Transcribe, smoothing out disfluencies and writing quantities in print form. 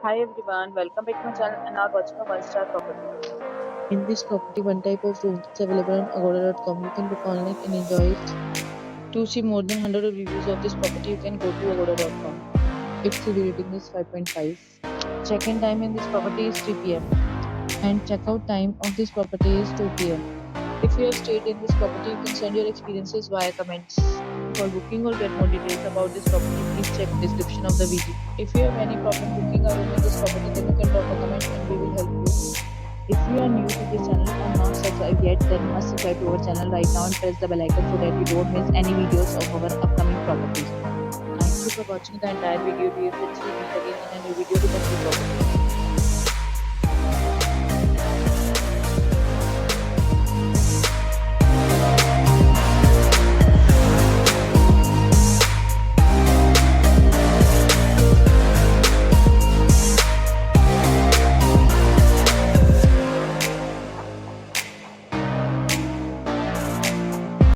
Hi everyone, welcome back to my channel and are watching a one-star property. In this property, one type of room is available on agoda.com. You can book online and enjoy it. To see more than 100 reviews of this property, you can go to agoda.com. Its review rating is 5.5. Check-in time in this property is 3 p.m. and checkout time of this property is 2 p.m. If you have stayed in this property, you can send your experiences via comments. For booking or get more details about this property, please check description of the video. If you have any problem booking a room in this property, then you can drop a comment and we will help you. If you are new to this channel or not subscribed yet, then must subscribe to our channel right now and press the bell icon so that you don't miss any videos of our upcoming properties. Thank you for watching the entire video. Dear friends, we meet again in a new video with a new property.